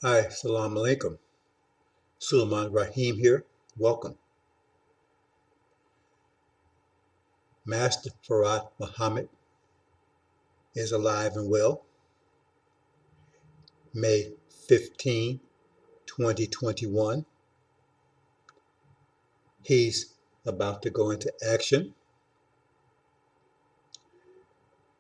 Hi, Salam Alaikum. Sulaiman Rahim here. Welcome. Master Farad Muhammad is alive and well. May 15, 2021. He's about to go into action.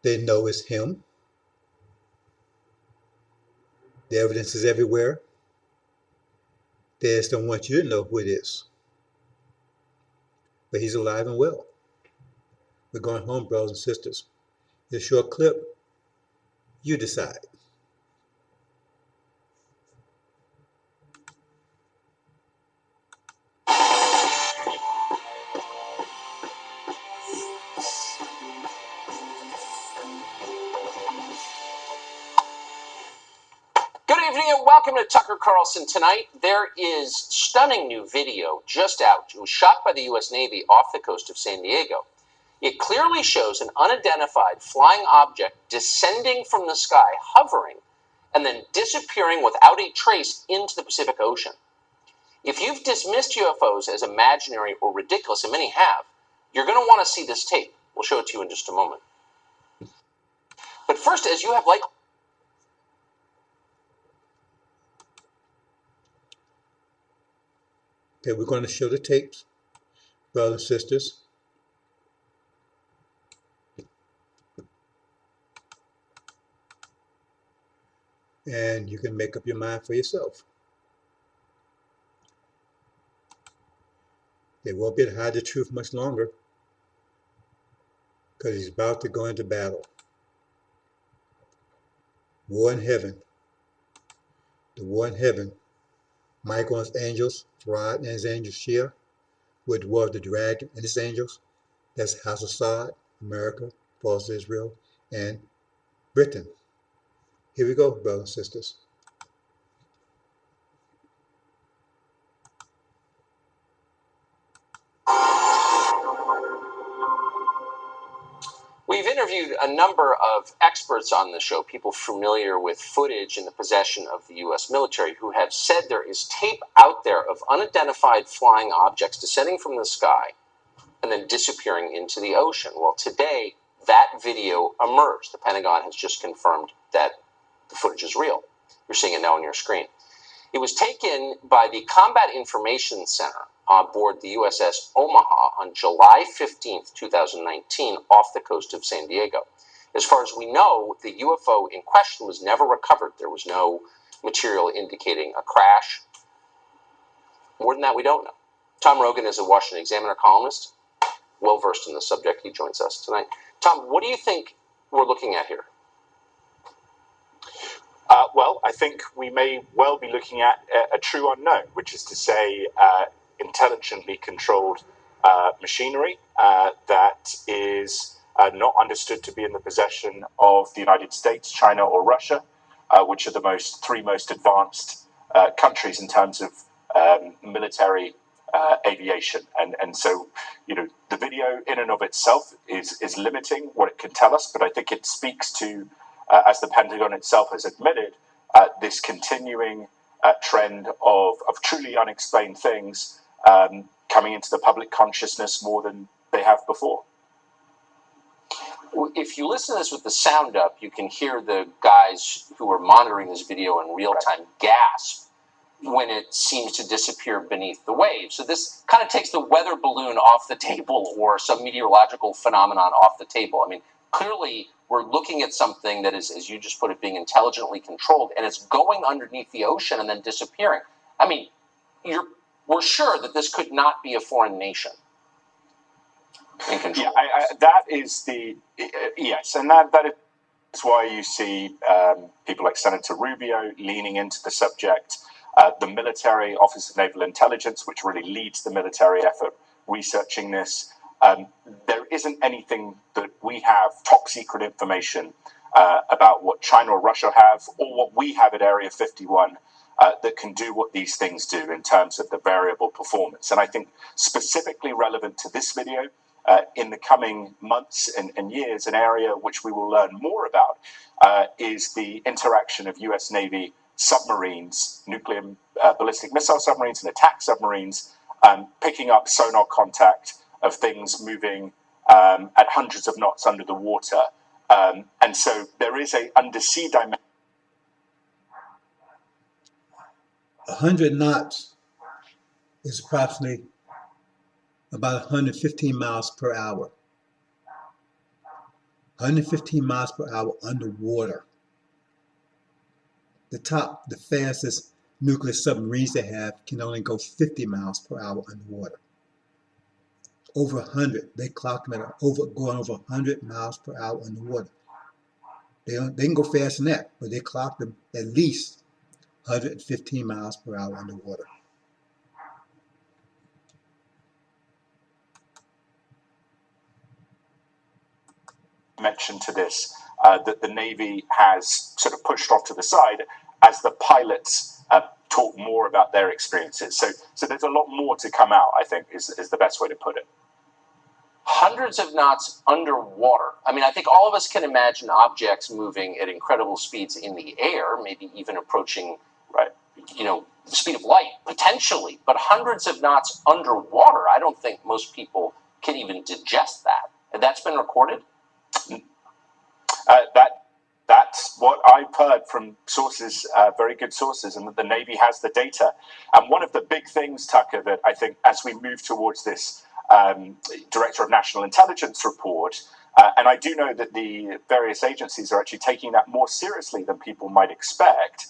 They know it's him. The evidence is everywhere. They just don't want you to know who it is. But he's alive and well. We're going home, brothers and sisters. It's a short clip. You decide. Good evening and welcome to Tucker Carlson Tonight. There is stunning new video just out. It was shot by the U.S. Navy off the coast of San Diego. It clearly shows an unidentified flying object descending from the sky, hovering, and then disappearing without a trace into the Pacific Ocean. If you've dismissed UFOs as imaginary or ridiculous, and many have, you're going to want to see this tape. We'll show it to you in just a moment. But first, as you have likely... Okay, we're going to show the tapes, brothers and sisters. And you can make up your mind for yourself. They won't be able to hide the truth much longer because he's about to go into battle. War in heaven. The war in heaven. Michael and his angels, SUAD and his angels, SHIA, with the war of the dragon and his angels. That's House of SUAD, America, false Israel, and Britain. Here we go, brothers and sisters. We've interviewed a number of experts on the show, people familiar with footage in the possession of the U.S. military, who have said there is tape out there of unidentified flying objects descending from the sky and then disappearing into the ocean. Well, today, that video emerged. The Pentagon has just confirmed that the footage is real. You're seeing it now on your screen. It was taken by the Combat Information Center on board the USS Omaha on July 15th, 2019, off the coast of San Diego. As far as we know, the UFO in question was never recovered. There was no material indicating a crash. More than that, we don't know. Tom Rogan is a Washington Examiner columnist, well-versed in the subject. He joins us tonight. Tom, what do you think we're looking at here? Well, I think we may well be looking at a true unknown, which is to say intelligently controlled machinery that is not understood to be in the possession of the United States, China, or Russia, which are the three most advanced countries in terms of military aviation. And so, you know, the video in and of itself is limiting what it can tell us, but I think it speaks to, as the Pentagon itself has admitted, this continuing trend of truly unexplained things coming into the public consciousness more than they have before. If you listen to this with the sound up, you can hear the guys who are monitoring this video in real time gasp when it seems to disappear beneath the waves. So this kind of takes the weather balloon off the table or some meteorological phenomenon off the table. I mean, clearly we're looking at something that is, as you just put it, being intelligently controlled, and it's going underneath the ocean and then disappearing. I mean, we're sure that this could not be a foreign nation in control. Yeah, that is the yes, and that is why you see people like Senator Rubio leaning into the subject. The military, Office of Naval Intelligence, which really leads the military effort researching this. There isn't anything that we have, top secret information about what China or Russia have, or what we have at Area 51 that can do what these things do in terms of the variable performance. And I think specifically relevant to this video, in the coming months and years, an area which we will learn more about is the interaction of US Navy submarines, nuclear ballistic missile submarines and attack submarines, picking up sonar contact of things moving at hundreds of knots under the water. And so there is a undersea dimension. 100 knots is approximately about 115 miles per hour. 115 miles per hour underwater. The fastest nuclear submarines they have can only go 50 miles per hour underwater. Over 100, they clock them at going over 100 miles per hour underwater. They can go faster than that, but they clock them at least 115 miles per hour underwater. Mention to this that the Navy has sort of pushed off to the side as the pilots talk more about their experiences. So there's a lot more to come out, I think, is the best way to put it. Hundreds of knots underwater. I mean, I think all of us can imagine objects moving at incredible speeds in the air, maybe even approaching, the speed of light, potentially. But hundreds of knots underwater, I don't think most people can even digest that. And that's been recorded? That's what I've heard from sources, very good sources, and that the Navy has the data. And one of the big things, Tucker, that I think as we move towards this Director of National Intelligence report, and I do know that the various agencies are actually taking that more seriously than people might expect,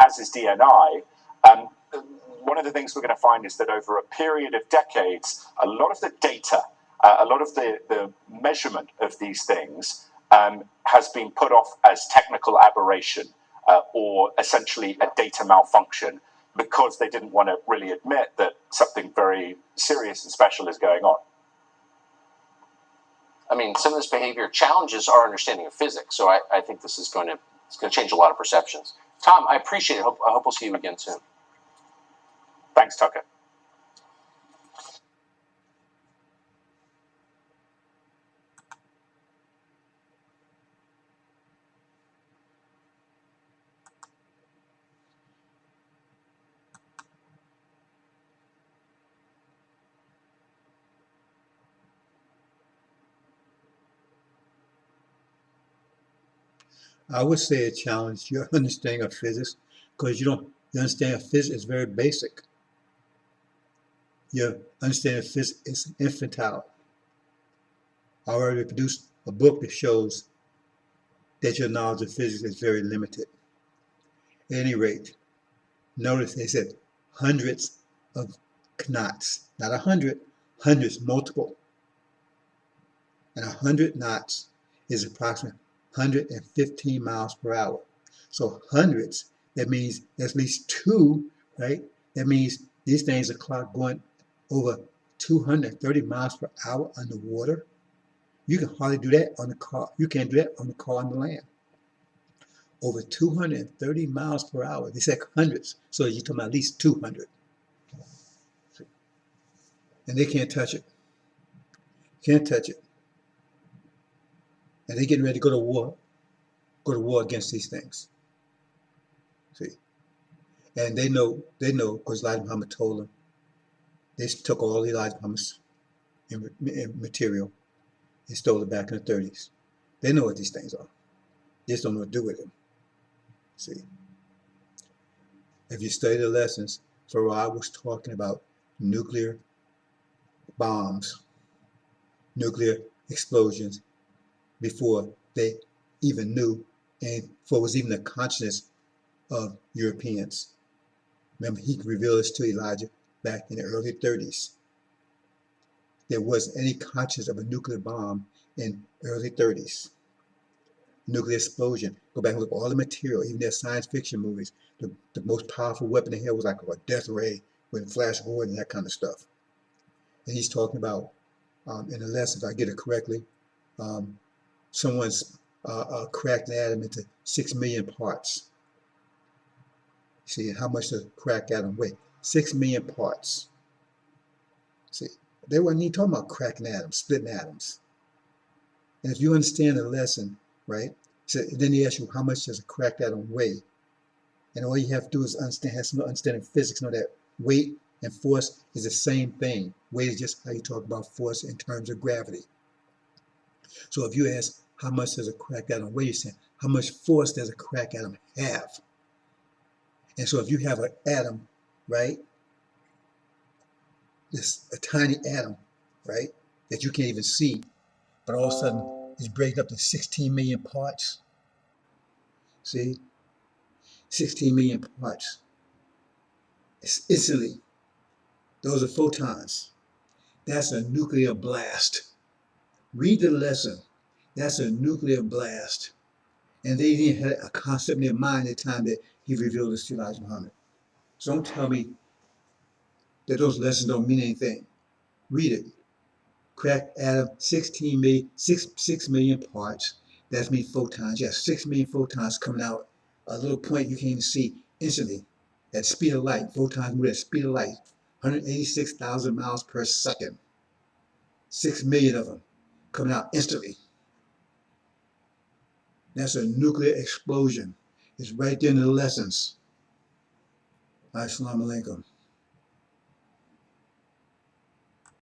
as is DNI. One of the things we're going to find is that over a period of decades, a lot of the data, a lot of the measurement of these things has been put off as technical aberration or essentially a data malfunction, because they didn't want to really admit that something very serious and special is going on. I mean, some of this behavior challenges our understanding of physics, so I think this is going to change a lot of perceptions. Tom, I appreciate it. I hope we'll see you again soon. Thanks, Tucker. I would say it challenged your understanding of physics, because your understanding of physics is very basic. Your understanding of physics is infantile. I already produced a book that shows that your knowledge of physics is very limited. At any rate, notice they said hundreds of knots, not 100, hundreds, multiple. And 100 knots is approximately 115 miles per hour. So hundreds, that means at least two, right? That means these things are clocked going over 230 miles per hour underwater. You can hardly do that on the car. You can't do that on the car on the land. Over 230 miles per hour. They said hundreds, so you're talking about at least 200. And they can't touch it. Can't touch it. And they're getting ready to go to war against these things. See? And they know, because Elijah Muhammad told them, they took all the Elijah Muhammad's material and stole it back in the 30s. They know what these things are. They just don't know what to do with them. See? If you study the lessons, Farad was talking about nuclear bombs, nuclear explosions, before they even knew, and before it was even a consciousness of Europeans. Remember, he revealed this to Elijah back in the early 30s. There wasn't any consciousness of a nuclear bomb in early 30s. Nuclear explosion. Go back and look at all the material, even their science fiction movies. The most powerful weapon they had was like a death ray with flash forward and that kind of stuff. And he's talking about, in the lesson, if I get it correctly, someone's cracked an atom into 6 million parts. See, how much does a cracked atom weigh? 6 million parts. See, they weren't even talking about cracking atoms, splitting atoms. And if you understand the lesson, right, so then they ask you, how much does a cracked atom weigh? And all you have to do is understand, have some understanding of physics, know that weight and force is the same thing. Weight is just how you talk about force in terms of gravity. So if you ask how much does a crack atom weigh, you're saying how much force does a crack atom have? And so if you have an atom, right, this a tiny atom, right, that you can't even see, but all of a sudden it's breaking up to 16 million parts. See, 16 million parts. It's instantly. Those are photons. That's a nuclear blast. Read the lesson. That's a nuclear blast. And they didn't have a concept in their mind at the time that he revealed this to Elijah Muhammad. So don't tell me that those lessons don't mean anything. Read it. Crack atom, 16 million, 6 million parts. That's mean photons. Yes, 6 million photons coming out. A little point you can't even see instantly. At speed of light. Photons move at speed of light. 186,000 miles per second. 6 million of them coming out instantly. That's a nuclear explosion. It's right there in the lessons. Assalamu alaikum.